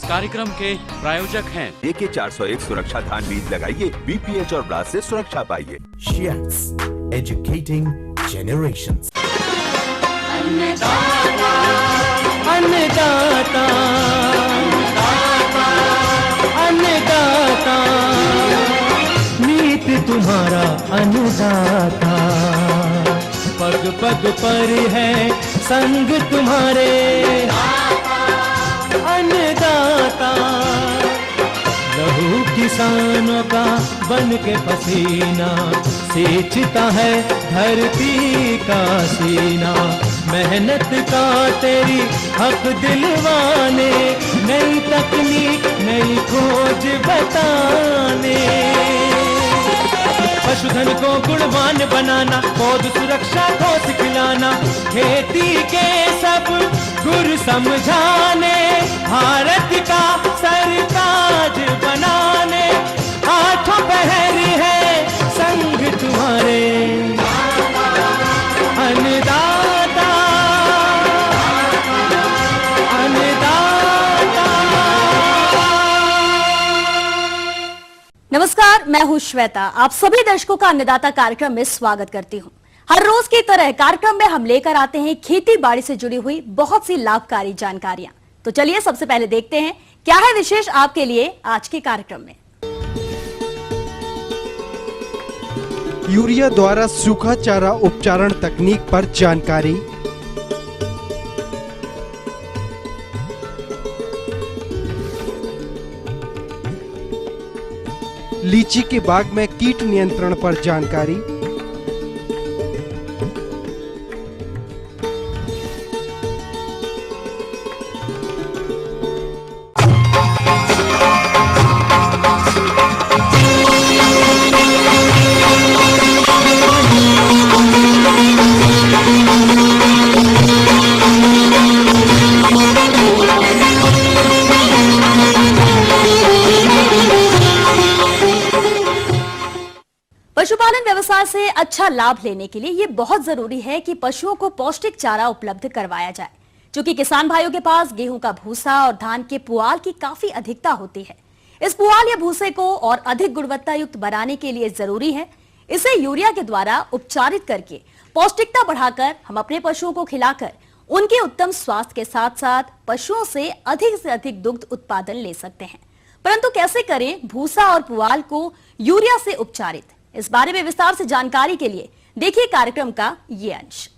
कार्यक्रम के प्रायोजक हैं AK 401 सुरक्षा धान बीज लगाइए, BPH और ब्लास्ट से सुरक्षा पाइए। Shiats, educating generations. अन्नदाता अन्नदाता नीत तुम्हारा अन्नदाता, पग पग पर है संग तुम्हारे अन्नदाता। लहू किसानों का बन के पसीना सींचता है धरती का सीना, मेहनत का तेरी हक दिलवाने, नई तकनीक नई खोज बताने। पशुधन को गुणवान बनाना, पौध सुरक्षा को सिखलाना, खेती के सब गुर समझाने, भारत का सरताज बनाने, आठों पहर है संग तुम्हारे अन्नदाता अन्नदाता। नमस्कार, मैं हूं श्वेता। आप सभी दर्शकों का अन्नदाता कार्यक्रम में स्वागत करती हूं। हर रोज की तरह कार्यक्रम में हम लेकर आते हैं खेती बाड़ी से जुड़ी हुई बहुत सी लाभकारी जानकारियां। तो चलिए सबसे पहले देखते हैं क्या है विशेष आपके लिए आज के कार्यक्रम में। यूरिया द्वारा सूखा चारा उपचारण तकनीक पर जानकारी। लीची के बाग में कीट नियंत्रण पर जानकारी। पशुपालन व्यवसाय से अच्छा लाभ लेने के लिए ये बहुत जरूरी है कि पशुओं को पौष्टिक चारा उपलब्ध करवाया जाए। क्योंकि किसान भाइयों के पास गेहूं का भूसा और धान के पुआल की काफी अधिकता होती है। इस पुआल या भूसे को और अधिक गुणवत्ता युक्त बनाने के लिए जरूरी है इसे यूरिया के द्वारा उपचारित करके पौष्टिकता बढ़ाकर हम अपने पशुओं को खिलाकर उनके उत्तम स्वास्थ्य के साथ साथ पशुओं से अधिक दुग्ध उत्पादन ले सकते हैं। परंतु कैसे करें भूसा और पुआल को यूरिया से उपचारित, इस बारे में विस्तार से जानकारी के लिए देखिए कार्यक्रम का ये अंश।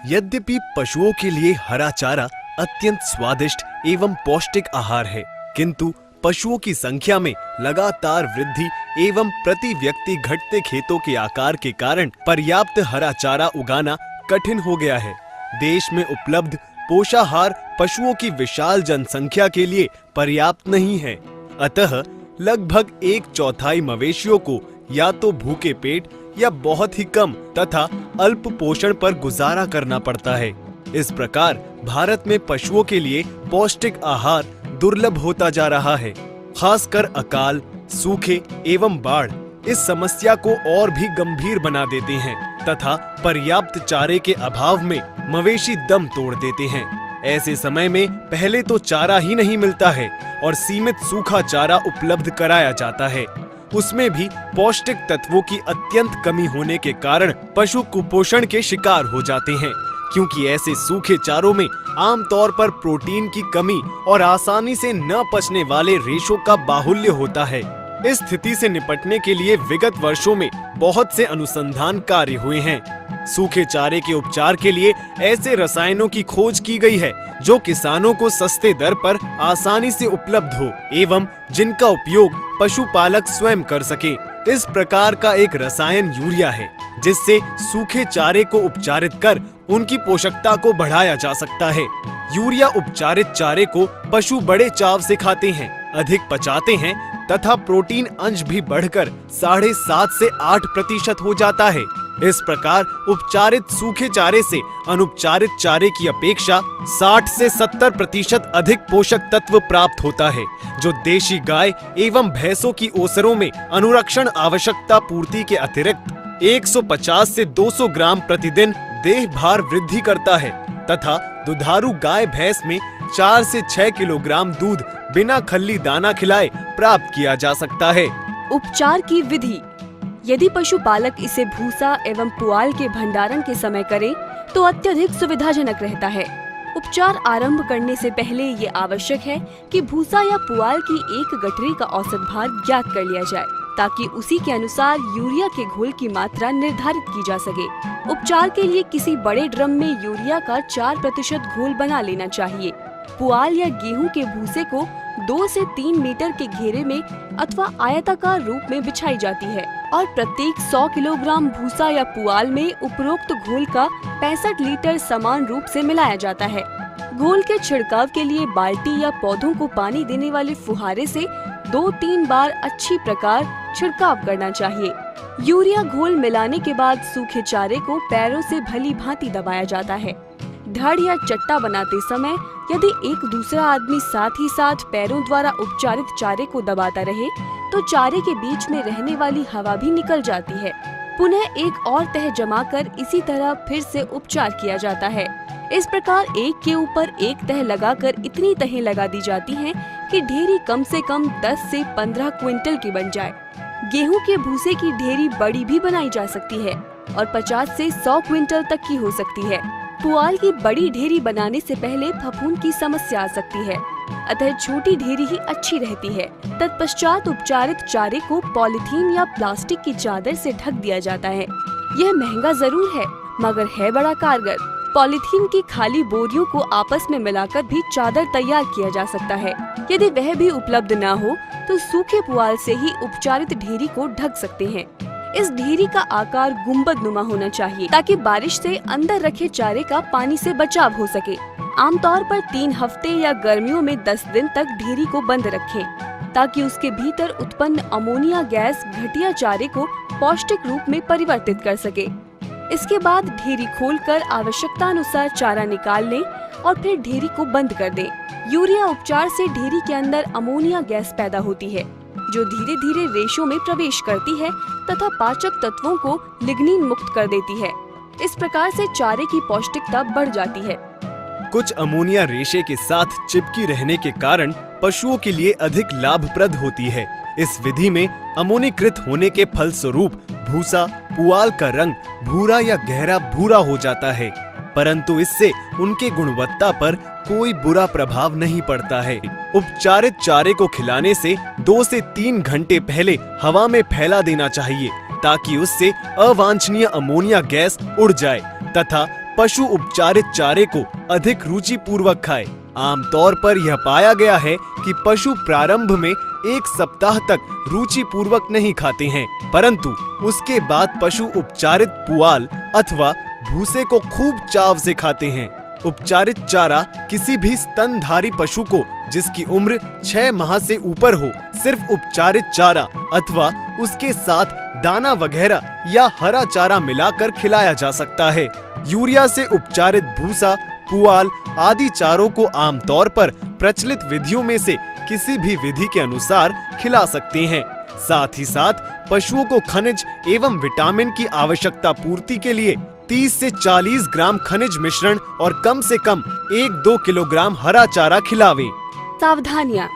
यद्यपि पशुओं के लिए हरा चारा अत्यंत स्वादिष्ट एवं पौष्टिक आहार है, किंतु पशुओं की संख्या में लगातार वृद्धि एवं प्रति व्यक्ति घटते खेतों के आकार के कारण पर्याप्त हरा चारा उगाना कठिन हो गया है। देश में उपलब्ध पोषाहार पशुओं की विशाल जनसंख्या के लिए पर्याप्त नहीं है। अतः लगभग 1/4 मवेशियों को या तो भूखे पेट या बहुत ही कम तथा अल्प पोषण पर गुजारा करना पड़ता है। इस प्रकार भारत में पशुओं के लिए पौष्टिक आहार दुर्लभ होता जा रहा है। खासकर अकाल, सूखे एवं बाढ़ इस समस्या को और भी गंभीर बना देते हैं तथा पर्याप्त चारे के अभाव में मवेशी दम तोड़ देते हैं। ऐसे समय में पहले तो चारा ही नहीं मिलता है और सीमित सूखा चारा उपलब्ध कराया जाता है। उसमें भी पौष्टिक तत्वों की अत्यंत कमी होने के कारण पशु कुपोषण के शिकार हो जाते हैं, क्योंकि ऐसे सूखे चारों में आमतौर पर प्रोटीन की कमी और आसानी से न पचने वाले रेशों का बाहुल्य होता है। इस स्थिति से निपटने के लिए विगत वर्षों में बहुत से अनुसंधान कार्य हुए हैं। सूखे चारे के उपचार के लिए ऐसे रसायनों की खोज की गई है जो किसानों को सस्ते दर पर आसानी से उपलब्ध हो एवं जिनका उपयोग पशुपालक स्वयं कर सके। इस प्रकार का एक रसायन यूरिया है, जिससे सूखे चारे को उपचारित कर उनकी पोषकता को बढ़ाया जा सकता है। यूरिया उपचारित चारे को पशु बड़े चाव से खाते हैं, अधिक पचाते हैं तथा प्रोटीन अंश भी बढ़कर 7.5 से 8% हो जाता है। इस प्रकार उपचारित सूखे चारे से अनुपचारित चारे की अपेक्षा 60 से 70% अधिक पोषक तत्व प्राप्त होता है, जो देशी गाय एवं भैंसों की ओसरों में अनुरक्षण आवश्यकता पूर्ति के अतिरिक्त 150 से 200 ग्राम प्रतिदिन देह भार वृद्धि करता है तथा दुधारू गाय भैंस में 4 से 6 किलोग्राम दूध बिना खल्ली दाना खिलाए प्राप्त किया जा सकता है। उपचार की विधि। यदि पशुपालक इसे भूसा एवं पुआल के भंडारण के समय करे तो अत्यधिक सुविधाजनक रहता है। उपचार आरंभ करने से पहले ये आवश्यक है कि भूसा या पुआल की एक गठरी का औसत भार ज्ञात कर लिया जाए, ताकि उसी के अनुसार यूरिया के घोल की मात्रा निर्धारित की जा सके। उपचार के लिए किसी बड़े ड्रम में यूरिया का 4% घोल बना लेना चाहिए। पुआल या गेहूं के भूसे को 2 से 3 मीटर के घेरे में अथवा आयताकार रूप में बिछाई जाती है और प्रत्येक 100 किलोग्राम भूसा या पुआल में उपरोक्त घोल का 65 लीटर समान रूप से मिलाया जाता है। घोल के छिड़काव के लिए बाल्टी या पौधों को पानी देने वाले फुहारे से 2-3 बार अच्छी प्रकार छिड़काव करना चाहिए। यूरिया घोल मिलाने के बाद सूखे चारे को पैरों से भली भांति दबाया जाता है। धड़ या चट्टा बनाते समय यदि एक दूसरा आदमी साथ ही साथ पैरों द्वारा उपचारित चारे को दबाता रहे तो चारे के बीच में रहने वाली हवा भी निकल जाती है। पुनः एक और तह जमाकर इसी तरह फिर से उपचार किया जाता है। इस प्रकार एक के ऊपर एक तह लगाकर इतनी तहें लगा दी जाती हैं कि ढेरी कम से कम 10 से 15 क्विंटल की बन जाए। गेहूं के भूसे की ढेरी बड़ी भी बनाई जा सकती है और 50 से 100 क्विंटल तक की हो सकती है। पुआल की बड़ी ढेरी बनाने से पहले फफूंद की समस्या आ सकती है, अतः छोटी ढेरी ही अच्छी रहती है। तत्पश्चात उपचारित चारे को पॉलीथीन या प्लास्टिक की चादर से ढक दिया जाता है। यह महंगा जरूर है मगर है बड़ा कारगर। पॉलीथीन की खाली बोरियों को आपस में मिलाकर भी चादर तैयार किया जा सकता है। यदि वह भी उपलब्ध न हो तो सूखे पुआल से ही उपचारित ढेरी को ढक सकते हैं। इस ढेरी का आकार गुंबद नुमा होना चाहिए ताकि बारिश से अंदर रखे चारे का पानी से बचाव हो सके। आमतौर पर 3 हफ्ते या गर्मियों में 10 दिन तक ढेरी को बंद रखें ताकि उसके भीतर उत्पन्न अमोनिया गैस घटिया चारे को पौष्टिक रूप में परिवर्तित कर सके। इसके बाद ढेरी खोलकर आवश्यकता अनुसार चारा निकाल लें और फिर ढेरी को बंद कर दें। यूरिया उपचार से ढेरी के अंदर अमोनिया गैस पैदा होती है जो धीरे धीरे रेशों में प्रवेश करती है तथा पाचक तत्वों को लिग्निन मुक्त कर देती है। इस प्रकार से चारे की पौष्टिकता बढ़ जाती है। कुछ अमोनिया रेशे के साथ चिपकी रहने के कारण पशुओं के लिए अधिक लाभप्रद होती है। इस विधि में अमोनीकृत होने के फलस्वरूप भूसा पुआल का रंग भूरा या गहरा भूरा हो जाता है, परंतु इससे उनके गुणवत्ता पर कोई बुरा प्रभाव नहीं पड़ता है। उपचारित चारे को खिलाने से 2 से 3 घंटे पहले हवा में फैला देना चाहिए ताकि उससे अवांछनीय अमोनिया गैस उड़ जाए तथा पशु उपचारित चारे को अधिक रुचि पूर्वक खाए। आमतौर पर यह पाया गया है कि पशु प्रारंभ में 1 सप्ताह तक रुचि पूर्वक नहीं खाते हैं, परंतु उसके बाद पशु उपचारित पुआल अथवा भूसे को खूब चाव से खाते हैं। उपचारित चारा किसी भी स्तनधारी पशु को जिसकी उम्र 6 माह से ऊपर हो सिर्फ उपचारित चारा अथवा उसके साथ दाना वगैरह या हरा चारा मिलाकर खिलाया जा सकता है। यूरिया से उपचारित भूसा पुआल आदि चारों को आमतौर पर प्रचलित विधियों में से किसी भी विधि के अनुसार खिला सकते हैं। साथ ही साथ पशुओं को खनिज एवं विटामिन की आवश्यकता पूर्ति के लिए 30 से 40 ग्राम खनिज मिश्रण और कम से कम 1-2 किलोग्राम हरा चारा खिलावें। सावधानियां।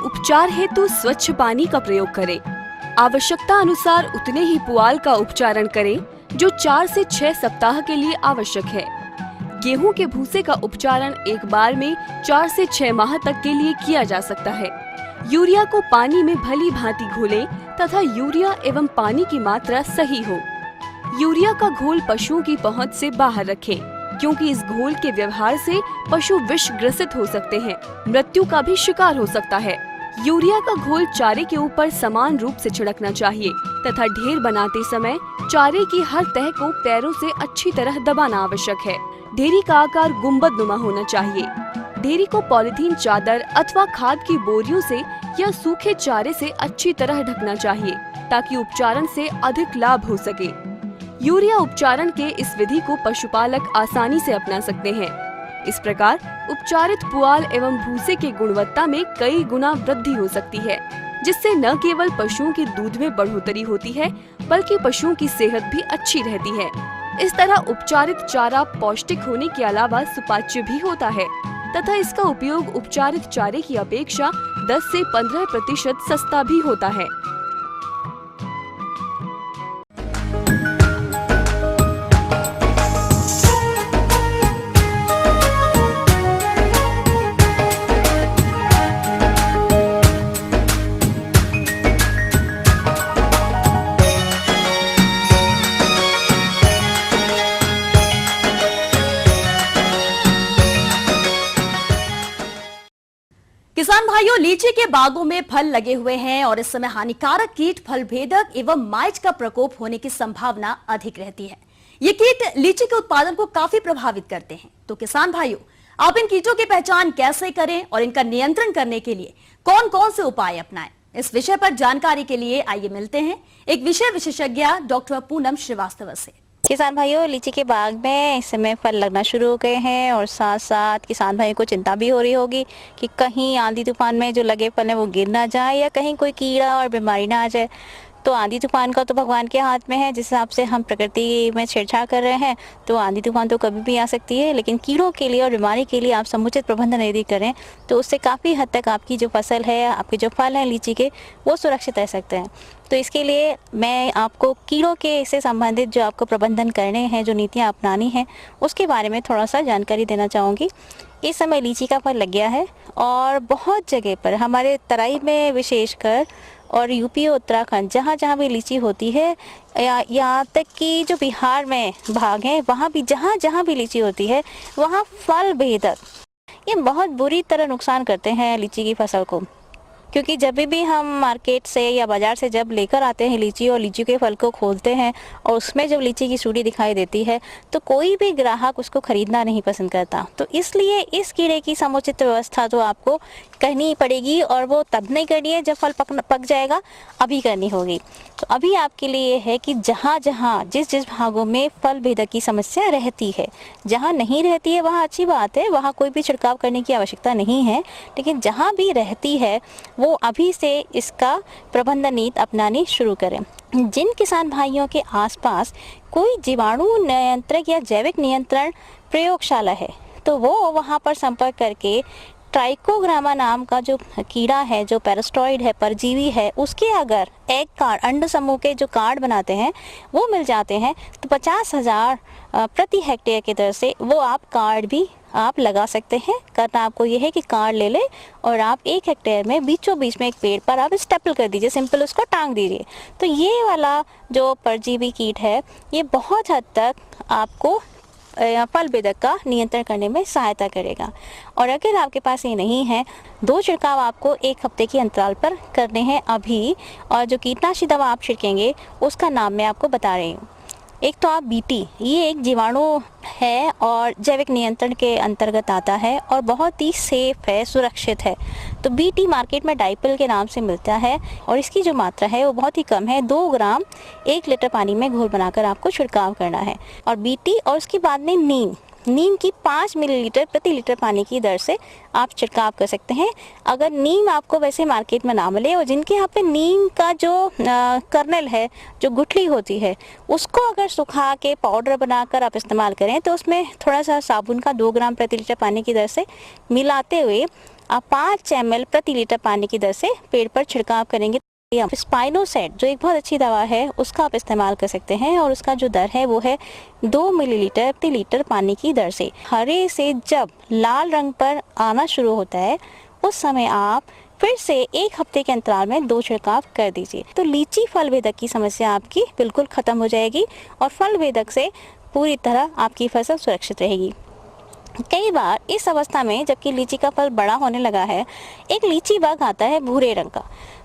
उपचार हेतु स्वच्छ पानी का प्रयोग करें। आवश्यकता अनुसार उतने ही पुआल का उपचारण करें जो 4 से 6 सप्ताह के लिए आवश्यक है। गेहूं के भूसे का उपचारण एक बार में 4 से 6 माह तक के लिए किया जा सकता है। यूरिया को पानी में भली भांति घोलें तथा यूरिया एवं पानी की मात्रा सही हो। यूरिया का घोल पशुओं की पहुंच से बाहर रखें, क्योंकि इस घोल के व्यवहार से पशु विष ग्रसित हो सकते हैं, मृत्यु का भी शिकार हो सकता है। यूरिया का घोल चारे के ऊपर समान रूप से छिड़कना चाहिए तथा ढेर बनाते समय चारे की हर तह को पैरों से अच्छी तरह दबाना आवश्यक है। ढेरी का आकार गुंबद नुमा होना चाहिए। ढेरी को पॉलीथीन चादर अथवा खाद की बोरियों से या सूखे चारे से अच्छी तरह ढकना चाहिए ताकि उपचारण से अधिक लाभ हो सके। यूरिया उपचारण के इस विधि को पशुपालक आसानी से अपना सकते हैं। इस प्रकार उपचारित पुआल एवं भूसे की गुणवत्ता में कई गुना वृद्धि हो सकती है, जिससे न केवल पशुओं की दूध में बढ़ोतरी होती है बल्कि पशुओं की सेहत भी अच्छी रहती है। इस तरह उपचारित चारा पौष्टिक होने के अलावा सुपाच्य भी होता है तथा इसका उपयोग उपचारित चारे की अपेक्षा 10 से 15% सस्ता भी होता है। किसान भाइयों, लीची के बागों में फल लगे हुए हैं और इस समय हानिकारक कीट फल भेदक एवं माइट का प्रकोप होने की संभावना अधिक रहती है। ये कीट लीची के उत्पादन को काफी प्रभावित करते हैं। तो किसान भाइयों, आप इन कीटों की पहचान कैसे करें और इनका नियंत्रण करने के लिए कौन कौन से उपाय अपनाएं, इस विषय पर जानकारी के लिए आइए मिलते हैं एक विषय विशेषज्ञ डॉक्टर पूनम श्रीवास्तव से। किसान भाइयों, लीची के बाग में इस समय फल लगना शुरू हो गए हैं और साथ साथ किसान भाइयों को चिंता भी हो रही होगी कि कहीं आंधी तूफान में जो लगे फल हैं वो गिर ना जाए या कहीं कोई कीड़ा और बीमारी ना आ जाए। तो आंधी तूफान का तो भगवान के हाथ में है। जिस हिसाब से हम प्रकृति में छेड़छाड़ कर रहे हैं तो आंधी तूफान तो कभी भी आ सकती है, लेकिन कीड़ों के लिए और बीमारी के लिए आप समुचित प्रबंधन यदि करें तो उससे काफ़ी हद तक आपकी जो फसल है, आपके जो फल हैं लीची के, वो सुरक्षित रह सकते हैं। तो इसके लिए मैं आपको कीड़ों के से संबंधित जो आपको प्रबंधन करने हैं, जो नीतियाँ अपनानी हैं, उसके बारे में थोड़ा सा जानकारी देना चाहूँगी। इस समय लीची का फल लग गया है और बहुत जगह पर हमारे तराई में विशेषकर और यूपी और उत्तराखंड जहाँ जहाँ भी लीची होती है, यहाँ तक कि जो बिहार में भाग है वहाँ भी जहाँ जहाँ भी लीची होती है वहाँ फल भेदक ये बहुत बुरी तरह नुकसान करते हैं लीची की फसल को। क्योंकि जब भी हम मार्केट से या बाज़ार से जब लेकर आते हैं लीची और लीची के फल को खोलते हैं और उसमें जब लीची की सूढ़ी दिखाई देती है तो कोई भी ग्राहक उसको ख़रीदना नहीं पसंद करता। तो इसलिए इस कीड़े की समुचित व्यवस्था तो आपको करनी पड़ेगी और वो तब नहीं करनी है जब फल पक जाएगा, अभी करनी होगी। तो अभी आपके लिए है कि जहाँ जहाँ जिस जिस भागों में फल भेदक की समस्या रहती है, जहाँ नहीं रहती है वहाँ अच्छी बात है, वहाँ कोई भी छिड़काव करने की आवश्यकता नहीं है, लेकिन जहाँ भी रहती है वो अभी से इसका प्रबंधन नीति अपनानी शुरू करें। जिन किसान भाइयों के आसपास कोई जीवाणु नियंत्रक या जैविक नियंत्रण प्रयोगशाला है तो वो वहाँ पर संपर्क करके ट्राइकोग्रामा नाम का जो कीड़ा है, जो पैरास्टॉइड है, परजीवी है, उसके अगर एग कार्ड, अंड समूह के जो कार्ड बनाते हैं वो मिल जाते हैं तो 50,000 प्रति हेक्टेयर की दर से वो आप कार्ड भी आप लगा सकते हैं। करना आपको ये है कि कार्ड ले लें और आप 1 हेक्टेयर में बीचों बीच में एक पेड़ पर आप स्टेपल कर दीजिए, सिंपल उसको टांग दीजिए। तो ये वाला जो परजीवी कीट है ये बहुत हद तक आपको फल भेदक का नियंत्रण करने में सहायता करेगा। और अगर आपके पास ये नहीं है, 2 छिड़काव आपको 1 हफ्ते के अंतराल पर करने हैं अभी। और जो कीटनाशी दवा आप छिड़केंगे उसका नाम मैं आपको बता रही हूँ। एक तो आप बीटी, ये एक जीवाणु है और जैविक नियंत्रण के अंतर्गत आता है और बहुत ही सेफ है, सुरक्षित है। तो बीटी मार्केट में डाइपल के नाम से मिलता है और इसकी जो मात्रा है वो बहुत ही कम है। 2 ग्राम 1 लीटर पानी में घोल बनाकर आपको छिड़काव करना है। और बीटी और उसके बाद में नीम की 5 मिलीलीटर प्रति लीटर पानी की दर से आप छिड़काव कर सकते हैं। अगर नीम आपको वैसे मार्केट में ना मिले और जिनके यहाँ पे नीम का जो कर्नल है, जो गुठली होती है, उसको अगर सुखा के पाउडर बनाकर आप इस्तेमाल करें तो उसमें थोड़ा सा साबुन का 2 ग्राम प्रति लीटर पानी की दर से मिलाते हुए आप 5 ml प्रति लीटर पानी की दर से पेड़ पर छिड़काव करेंगे। स्पाइनोसेट जो एक बहुत अच्छी दवा है उसका आप इस्तेमाल कर सकते हैं और उसका जो दर है वो है 2 मिलीलीटर प्रति लीटर पानी की दर से। हरे से जब लाल रंग पर आना शुरू होता है उस समय आप फिर से 1 हफ्ते के अंतराल में 2 छिड़काव कर दीजिए। तो लीची फल भेदक की समस्या आपकी बिल्कुल खत्म हो जाएगी और फल भेदक से पूरी तरह आपकी फसल सुरक्षित रहेगी। कई बार इस अवस्था में जबकि लीची का फल बड़ा होने लगा है, एक लीची बग आता है भूरे रंग का।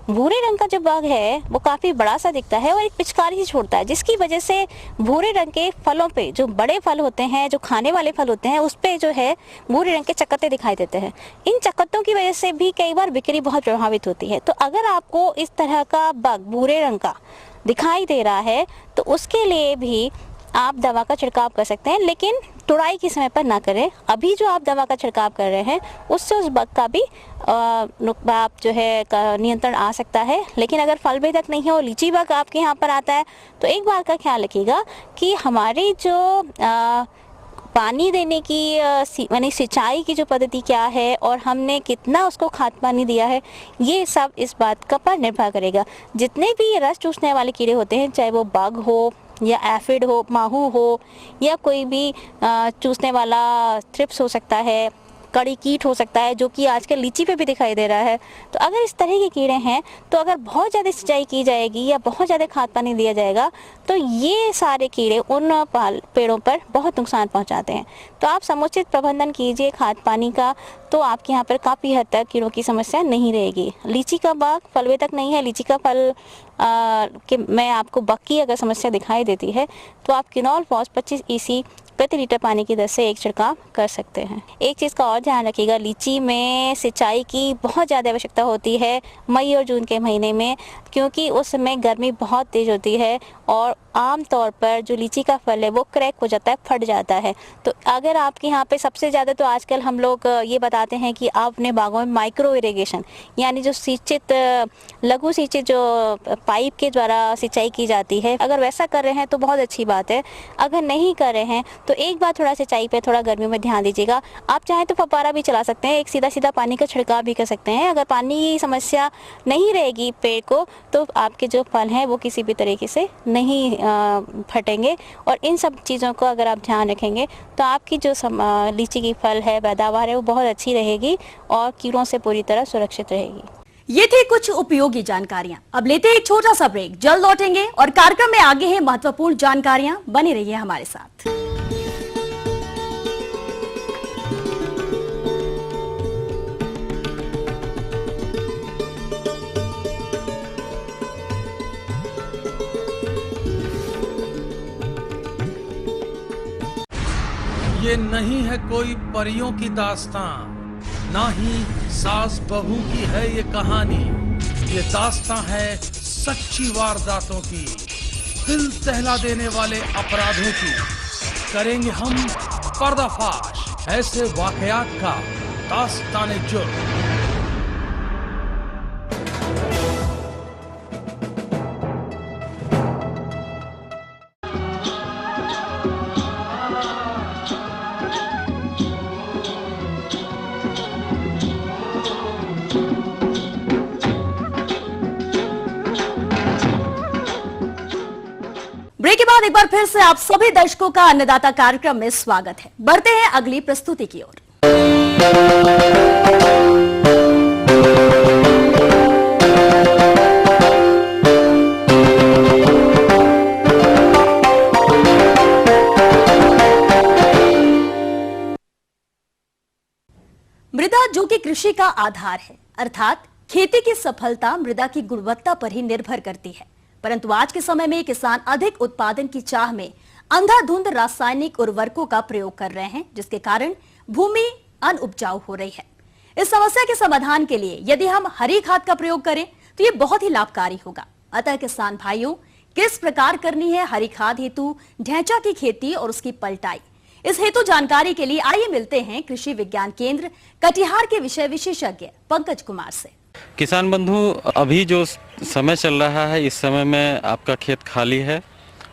भूरे रंग का जो बग है वो काफ़ी बड़ा सा दिखता है और एक पिचकारी ही छोड़ता है, जिसकी वजह से भूरे रंग के फलों पे, जो बड़े फल होते हैं, जो खाने वाले फल होते हैं, उस पे जो है भूरे रंग के चकत्ते दिखाई देते हैं। इन चकत्तों की वजह से भी कई बार बिक्री बहुत प्रभावित होती है। तो अगर आपको इस तरह का बग भूरे रंग का दिखाई दे रहा है तो उसके लिए भी आप दवा का छिड़काव कर सकते हैं, लेकिन तुड़ाई के समय पर ना करें। अभी जो आप दवा का छिड़काव कर रहे हैं उससे उस बग का भी आप जो है नियंत्रण आ सकता है। लेकिन अगर फल बेधक नहीं है और लीची बग आपके यहाँ पर आता है तो एक बात का ख्याल रखिएगा कि हमारी जो पानी देने की यानी सिंचाई की जो पद्धति क्या है और हमने कितना उसको खाद पानी दिया है, ये सब इस बात का पर निर्भर करेगा। जितने भी रस चूसने वाले कीड़े होते हैं, चाहे वो बग हो या एफिड हो, माहू हो, या कोई भी चूसने वाला थ्रिप्स हो सकता है, कड़ी कीट हो सकता है, जो कि आजकल लीची पे भी दिखाई दे रहा है। तो अगर इस तरह के कीड़े हैं तो अगर बहुत ज़्यादा सिंचाई की जाएगी या बहुत ज़्यादा खाद पानी दिया जाएगा तो ये सारे कीड़े उन पेड़ों पर बहुत नुकसान पहुंचाते हैं। तो आप समुचित प्रबंधन कीजिए खाद पानी का, तो आपके यहाँ पर काफ़ी हद तक कीड़ों की समस्या नहीं रहेगी। लीची का बाग फल बेधक नहीं है, लीची का फल कि मैं आपको बग की अगर समस्या दिखाई देती है तो आप किनोल फॉस 25 EC प्रति लीटर पानी की दर से एक छिड़काव कर सकते हैं। एक चीज़ का और ध्यान रखिएगा, लीची में सिंचाई की बहुत ज़्यादा आवश्यकता होती है मई और जून के महीने में, क्योंकि उस समय गर्मी बहुत तेज़ होती है और आम तौर पर जो लीची का फल है वो क्रैक हो जाता है, फट जाता है। तो अगर आपके यहाँ पे सबसे ज़्यादा तो आजकल हम लोग ये बताते हैं कि आप अपने बागों में माइक्रो इरिगेशन यानी जो सिंचित लघु सिंचित जो पाइप के द्वारा सिंचाई की जाती है, अगर वैसा कर रहे हैं तो बहुत अच्छी बात है। अगर नहीं कर रहे हैं तो एक बार थोड़ा सिंचाई पे थोड़ा गर्मियों में ध्यान दीजिएगा। आप चाहें तो फव्वारा भी चला सकते हैं, एक सीधा सीधा पानी का छिड़काव भी कर सकते हैं। अगर पानी की समस्या नहीं रहेगी पेड़ को तो आपके जो फल हैं वो किसी भी तरीके से नहीं फटेंगे। और इन सब चीज़ों को अगर आप ध्यान रखेंगे तो आपकी जो लीची की फल है पैदावार है वो बहुत अच्छी रहेगी और कीड़ों से पूरी तरह सुरक्षित रहेगी। ये थी कुछ उपयोगी जानकारियां। अब लेते हैं एक छोटा सा ब्रेक, जल्द लौटेंगे और कार्यक्रम में आगे है महत्वपूर्ण जानकारियां। बने रहिए हमारे साथ। ये नहीं है कोई परियों की दास्तां, ना ही सास बहू की है ये कहानी। ये दास्तां है सच्ची वारदातों की, दिल दहला देने वाले अपराधों की। करेंगे हम पर्दाफाश ऐसे वाकयात का, दास्ताने जुर्म। ब्रेक के बाद एक बार फिर से आप सभी दर्शकों का अन्नदाता कार्यक्रम में स्वागत है। बढ़ते हैं अगली प्रस्तुति की ओर। मृदा जो कि कृषि का आधार है, अर्थात खेती की सफलता मृदा की गुणवत्ता पर ही निर्भर करती है। परंतु आज के समय में किसान अधिक उत्पादन की चाह में अंधाधुंध रासायनिक उर्वरकों का प्रयोग कर रहे हैं, जिसके कारण भूमि अनउपजाऊ हो रही है। इस समस्या के समाधान के लिए यदि हम हरी खाद का प्रयोग करें तो ये बहुत ही लाभकारी होगा। अतः किसान भाइयों, किस प्रकार करनी है हरी खाद हेतु ढैंचा की खेती और उसकी पलटाई, इस हेतु जानकारी के लिए आइए मिलते हैं कृषि विज्ञान केंद्र कटिहार के विषय विशेषज्ञ पंकज कुमार से। किसान बंधु, अभी जो समय चल रहा है इस समय में आपका खेत खाली है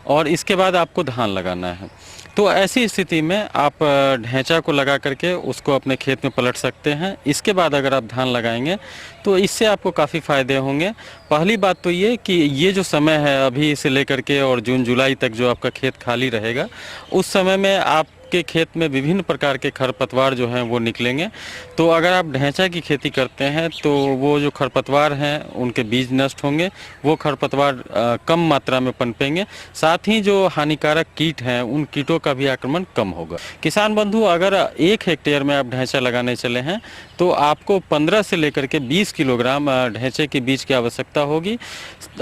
और इसके बाद आपको धान लगाना है। तो ऐसी स्थिति में आप ढैंचा को लगा करके उसको अपने खेत में पलट सकते हैं। इसके बाद अगर आप धान लगाएंगे तो इससे आपको काफ़ी फ़ायदे होंगे। पहली बात तो ये कि ये जो समय है अभी से लेकर के और जून जुलाई तक जो आपका खेत खाली रहेगा, उस समय में आपके खेत में विभिन्न प्रकार के खरपतवार जो हैं वो निकलेंगे। तो अगर आप ढैंचा की खेती करते हैं तो वो जो खरपतवार हैं उनके बीज नष्ट होंगे, वो खरपतवार कम मात्रा में पनपेंगे। साथ ही जो हानिकारक कीट हैं उन कीटों का भी आक्रमण कम होगा। किसान बंधु, अगर 1 हेक्टेयर में आप ढैंचा लगाने चले हैं तो आपको 15 से लेकर के 20 किलोग्राम ढैंचे के बीज की आवश्यकता होगी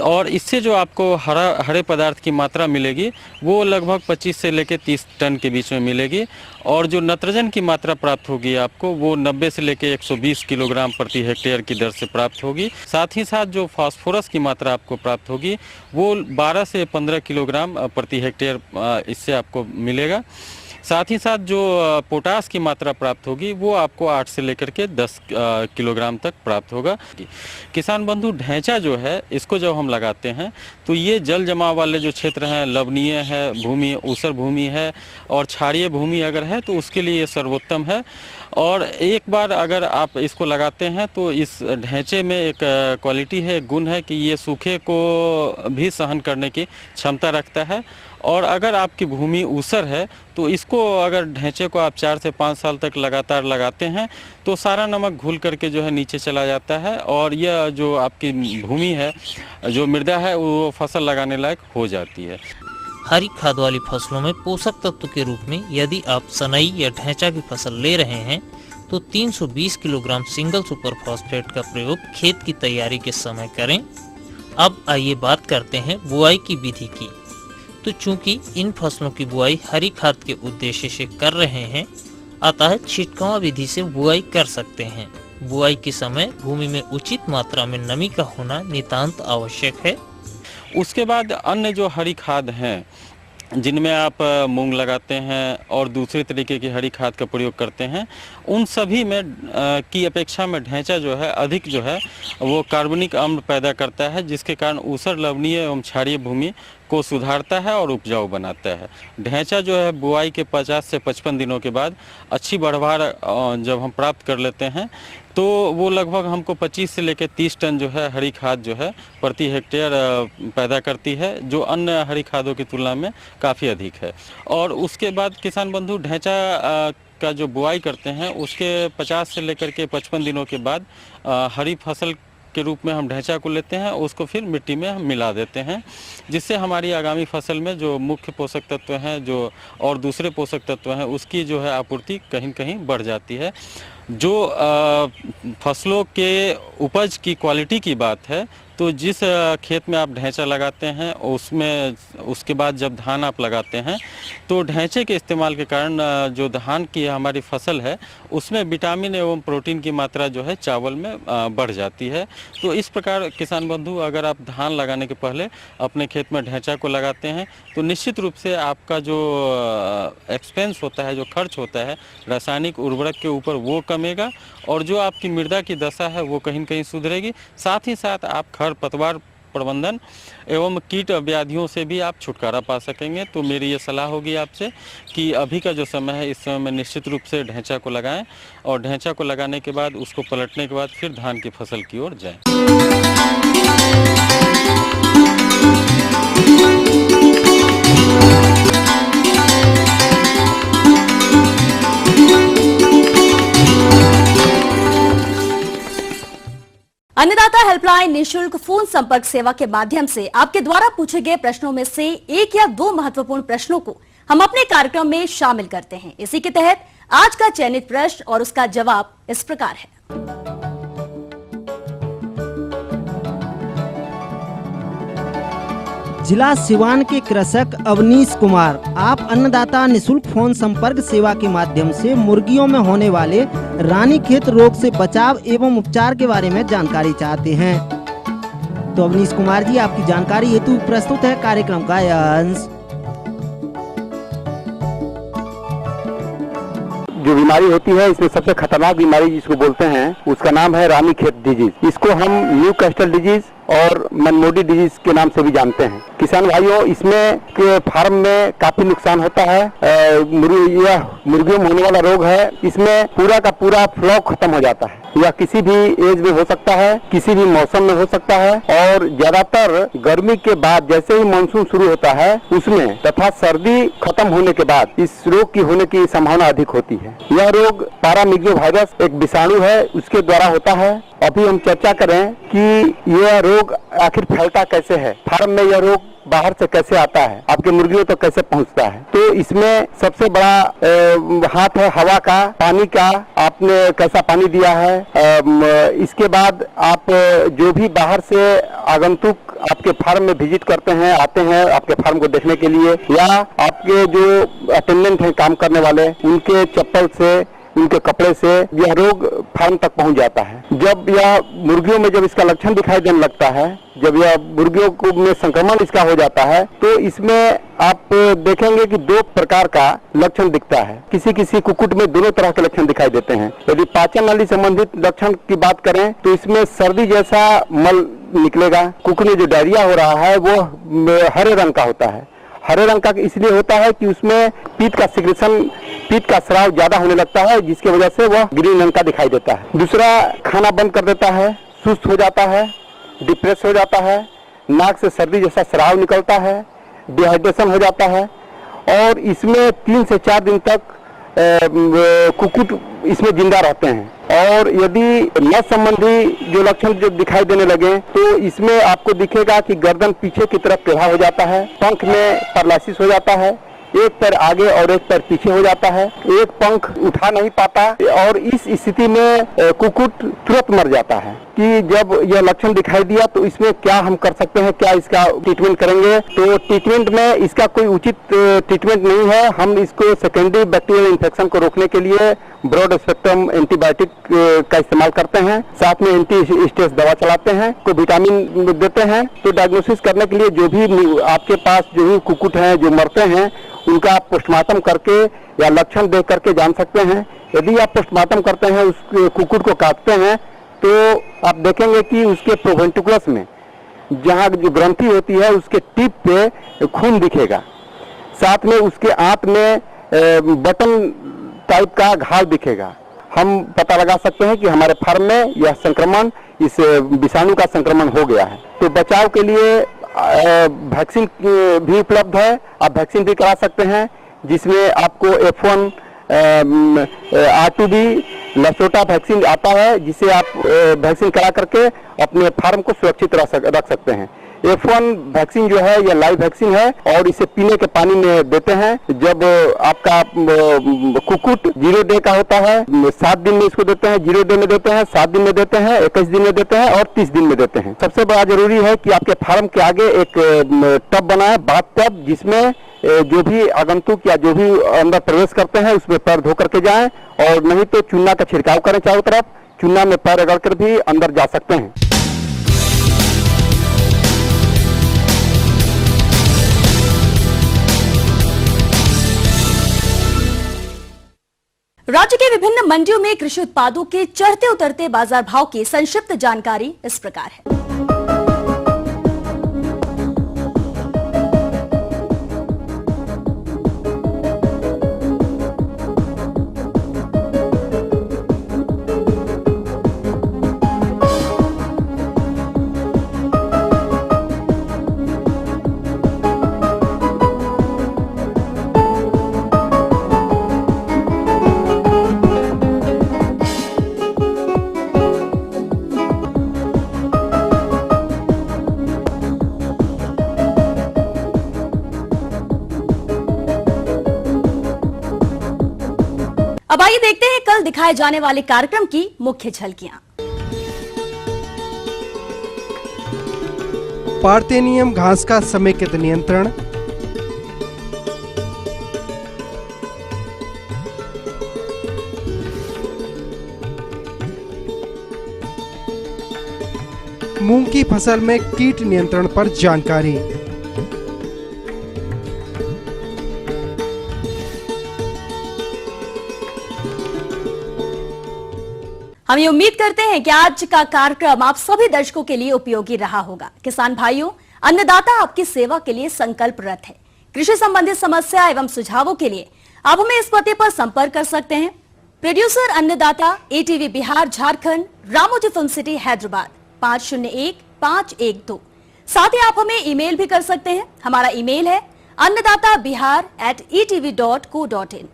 और इससे जो आपको हरे पदार्थ की मात्रा मिलेगी वो लगभग 25 से लेकर 30 टन के बीच में मिलेगी और जो नत्रजन की मात्रा प्राप्त होगी आपको वो 90 से लेकर 120 किलोग्राम प्रति हेक्टेयर की दर से प्राप्त होगी। साथ ही साथ जो फास्फोरस की मात्रा आपको प्राप्त होगी वो 12 से 15 किलोग्राम प्रति हेक्टेयर इससे आपको मिलेगा। साथ ही साथ जो पोटास की मात्रा प्राप्त होगी वो आपको 8 से लेकर के 10 किलोग्राम तक प्राप्त होगा। किसान बंधु, ढैंचा जो है इसको जब हम लगाते हैं तो ये जल जमाव वाले जो क्षेत्र हैं, लवणीय है भूमि, ऊसर भूमि है और क्षारीय भूमि अगर है तो उसके लिए ये सर्वोत्तम है। और एक बार अगर आप इसको लगाते हैं तो इस ढैंचे में एक क्वालिटी है, गुण है कि ये सूखे को भी सहन करने की क्षमता रखता है। और अगर आपकी भूमि ऊसर है तो इसको अगर ढैंचे को आप 4 से 5 साल तक लगातार लगाते हैं तो सारा नमक घुल करके जो है नीचे चला जाता है और यह जो आपकी भूमि है, जो मृदा है, वो फसल लगाने लायक हो जाती है। हरी खाद वाली फसलों में पोषक तत्व के रूप में यदि आप सनई या ढैंचा की फसल ले रहे हैं तो 320 किलोग्राम सिंगल सुपर फॉस्फेट का प्रयोग खेत की तैयारी के समय करें। अब आइए बात करते हैं बुआई की विधि की। तो चूंकि इन फसलों की बुआई हरी खाद के उद्देश्य से कर रहे हैं, अतः छिटकाव विधि से बुआई कर सकते हैं। बुआई के समय भूमि में उचित मात्रा में नमी का होना नितांत आवश्यक है। उसके बाद अन्य जो हरी खाद हैं जिनमें आप मूंग लगाते हैं और दूसरे तरीके की हरी खाद का प्रयोग करते हैं, उन सभी में की अपेक्षा में ढैंचा जो है अधिक जो है वो कार्बनिक अम्ल पैदा करता है, जिसके कारण ऊसर, लवणीय एवं क्षारीय भूमि को सुधारता है और उपजाऊ बनाता है। ढैंचा जो है बुआई के 50 से 55 दिनों के बाद अच्छी बढ़वार जब हम प्राप्त कर लेते हैं तो वो लगभग हमको 25 से लेकर 30 टन जो है हरी खाद जो है प्रति हेक्टेयर पैदा करती है, जो अन्य हरी खादों की तुलना में काफ़ी अधिक है। और उसके बाद किसान बंधु, ढैंचा का जो बुआई करते हैं उसके 50 से लेकर के 55 दिनों के बाद हरी फसल के रूप में हम ढैंचा को लेते हैं, उसको फिर मिट्टी में हम मिला देते हैं, जिससे हमारी आगामी फसल में जो मुख्य पोषक तत्व हैं जो और दूसरे पोषक तत्व हैं उसकी जो है आपूर्ति कहीं कहीं बढ़ जाती है। जो फसलों के उपज की क्वालिटी की बात है तो जिस खेत में आप ढैंचा लगाते हैं उसमें उसके बाद जब धान आप लगाते हैं तो ढैंचे के इस्तेमाल के कारण जो धान की हमारी फसल है उसमें विटामिन एवं प्रोटीन की मात्रा जो है चावल में बढ़ जाती है। तो इस प्रकार किसान बंधु, अगर आप धान लगाने के पहले अपने खेत में ढैंचा को लगाते हैं तो निश्चित रूप से आपका जो एक्सपेंस होता है, जो खर्च होता है रासायनिक उर्वरक के ऊपर, वो कमेगा और जो आपकी मृदा की दशा है वो कहीं न कहीं सुधरेगी। साथ ही साथ आप खरपतवार प्रबंधन एवं कीट व्याधियों से भी आप छुटकारा पा सकेंगे। तो मेरी ये सलाह होगी आपसे कि अभी का जो समय है इस समय में निश्चित रूप से ढैंचा को लगाएं और ढैंचा को लगाने के बाद उसको पलटने के बाद फिर धान की फसल की ओर जाएं। अन्नदाता हेल्पलाइन निशुल्क फोन संपर्क सेवा के माध्यम से आपके द्वारा पूछे गए प्रश्नों में से 1 या 2 महत्वपूर्ण प्रश्नों को हम अपने कार्यक्रम में शामिल करते हैं। इसी के तहत आज का चयनित प्रश्न और उसका जवाब इस प्रकार है। जिला सिवान के कृषक अवनीश कुमार, आप अन्नदाता निशुल्क फोन संपर्क सेवा के माध्यम से मुर्गियों में होने वाले रानीखेत रोग से बचाव एवं उपचार के बारे में जानकारी चाहते हैं। तो अवनीश कुमार जी, आपकी जानकारी हेतु प्रस्तुत है कार्यक्रम का यह अंश। जो बीमारी होती है इसमें सबसे खतरनाक बीमारी जिसको बोलते हैं उसका नाम है रानीखेत डिजीज। इसको हम न्यू कैस्टल डिजीज और मनमोडी डिजीज के नाम से भी जानते हैं। किसान भाइयों, इसमें के फार्म में काफी नुकसान होता है। मुर्गियों में होने वाला रोग है, इसमें पूरा का पूरा फ्लॉक खत्म हो जाता है। यह किसी भी एज में हो सकता है, किसी भी मौसम में हो सकता है और ज्यादातर गर्मी के बाद जैसे ही मानसून शुरू होता है उसमें तथा सर्दी खत्म होने के बाद इस रोग की होने की संभावना अधिक होती है। यह रोग पैरामिक्सो वायरस एक विषाणु है, उसके द्वारा होता है। अभी हम चर्चा करें कि कि यह रोग आखिर फैलता कैसे है, फार्म में यह रोग बाहर से कैसे आता है, आपके मुर्गियों तक कैसे पहुंचता है। तो इसमें सबसे बड़ा हाथ है हवा का, पानी का, आपने कैसा पानी दिया है। इसके बाद आप जो भी बाहर से आगंतुक आपके फार्म में विजिट करते हैं, आते हैं आपके फार्म को देखने के लिए, या आपके जो अटेंडेंट हैं काम करने वाले, उनके चप्पल से, उनके कपड़े से यह रोग फार्म तक पहुंच जाता है। जब यह मुर्गियों में जब इसका लक्षण दिखाई देने लगता है, जब यह मुर्गियों को में संक्रमण इसका हो जाता है, तो इसमें आप देखेंगे कि दो प्रकार का लक्षण दिखता है। किसी किसी कुक्कुट में दोनों तरह के लक्षण दिखाई देते हैं। यदि पाचन नाली संबंधित लक्षण की बात करें तो इसमें सर्दी जैसा मल निकलेगा। कुक्कुट में जो डायरिया हो रहा है वो हरे रंग का होता है। हरे रंग का इसलिए होता है कि उसमें पीत का सिक्रेशन, पीत का स्राव ज्यादा होने लगता है, जिसकी वजह से वह ग्रीन रंग का दिखाई देता है। दूसरा, खाना बंद कर देता है, सुस्त हो जाता है, डिप्रेस हो जाता है, नाक से सर्दी जैसा स्राव निकलता है, डिहाइड्रेशन हो जाता है, और इसमें 3 से 4 दिन तक कुक्कुट इसमें जिंदा रहते हैं। और यदि नस संबंधी जो लक्षण जो दिखाई देने लगे तो इसमें आपको दिखेगा कि गर्दन पीछे की तरफ टेढ़ा हो जाता है, पंख में पैरालिसिस हो जाता है, एक पैर आगे और एक पैर पीछे हो जाता है, एक पंख उठा नहीं पाता, और इस स्थिति में कुक्कुट तुरंत मर जाता है। कि जब यह लक्षण दिखाई दिया तो इसमें क्या हम कर सकते हैं, क्या इसका ट्रीटमेंट करेंगे। तो ट्रीटमेंट में इसका कोई उचित ट्रीटमेंट नहीं है। हम इसको सेकेंडरी बैक्टीरियल इन्फेक्शन को रोकने के लिए ब्रॉड स्पेक्ट्रम एंटीबायोटिक का इस्तेमाल करते हैं, साथ में एंटी स्ट्रेस दवा चलाते हैं, कोई विटामिन देते हैं। तो डायग्नोसिस करने के लिए जो भी आपके पास जो भी कुक्कुट हैं जो मरते हैं उनका आप पोस्टमार्टम करके या लक्षण देख करके जान सकते हैं। यदि आप पोस्टमार्टम करते हैं, उस कुक्कुट को काटते हैं, तो आप देखेंगे कि उसके प्रोवेंटिकुलस में जहाँ जो ग्रंथि होती है उसके टिप पे खून दिखेगा, साथ में उसके आंत में बटन टाइप का घाव दिखेगा। हम पता लगा सकते हैं कि हमारे फार्म में यह संक्रमण, इस विषाणु का संक्रमण हो गया है। तो बचाव के लिए वैक्सीन भी उपलब्ध है, आप वैक्सीन भी करा सकते हैं, जिसमें आपको F1 R2B लसोटा वैक्सीन आता है, जिसे आप वैक्सीन करा करके अपने फार्म को सुरक्षित रख सकते हैं। F1 वैक्सीन जो है यह लाइव वैक्सीन है और इसे पीने के पानी में देते हैं। जब आपका कुक्कुट 0 डे का होता है, 7 दिन में इसको देते हैं, 0 डे में देते हैं, 7 दिन में देते हैं, 21 दिन में देते हैं और 30 दिन में देते हैं। सबसे बड़ा जरूरी है कि आपके फार्म के आगे एक टब बनाए, बाथ टब, जिसमें जो भी आगंतुक या जो भी अंदर प्रवेश करते हैं उसमें पैर धो करके जाएं, और नहीं तो चूना का छिड़काव करें चारों तरफ। चूना में पैर रगड़ कर भी अंदर जा सकते हैं। राज्य के विभिन्न मंडियों में कृषि उत्पादों के चढ़ते उतरते बाजार भाव की संक्षिप्त जानकारी इस प्रकार है। अब आइए देखते हैं कल दिखाए जाने वाले कार्यक्रम की मुख्य झलकियां। पार्थेनियम घास का समेकित नियंत्रण, मूंग की फसल में कीट नियंत्रण पर जानकारी, हम ये उम्मीद करते हैं कि आज का कार्यक्रम आप सभी दर्शकों के लिए उपयोगी रहा होगा। किसान भाइयों, अन्नदाता आपकी सेवा के लिए संकल्परत है। कृषि संबंधित समस्या एवं सुझावों के लिए आप हमें इस पते पर संपर्क कर सकते हैं। प्रोड्यूसर अन्नदाता, ATV Bihar Jharkhand, Ramoji film city Hyderabad 501512। साथ ही आप हमें ईमेल भी कर सकते हैं। हमारा ईमेल है annadatabihar@etv.co.in।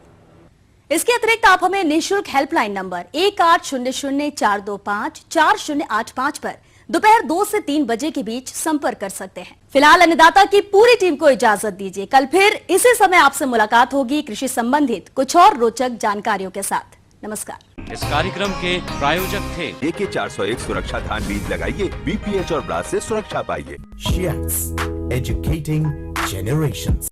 इसके अतिरिक्त आप हमें निःशुल्क हेल्पलाइन नंबर 1800-425-4085 पर दोपहर 2 से 3 बजे के बीच संपर्क कर सकते हैं। फिलहाल अन्नदाता की पूरी टीम को इजाजत दीजिए। कल फिर इसी समय आपसे मुलाकात होगी कृषि संबंधित कुछ और रोचक जानकारियों के साथ। नमस्कार। इस कार्यक्रम के प्रायोजक थे AK401 सुरक्षा धान बीज लगाइए, BPH और ब्लास्ट से सुरक्षा पाइए। Shiats, educating generations.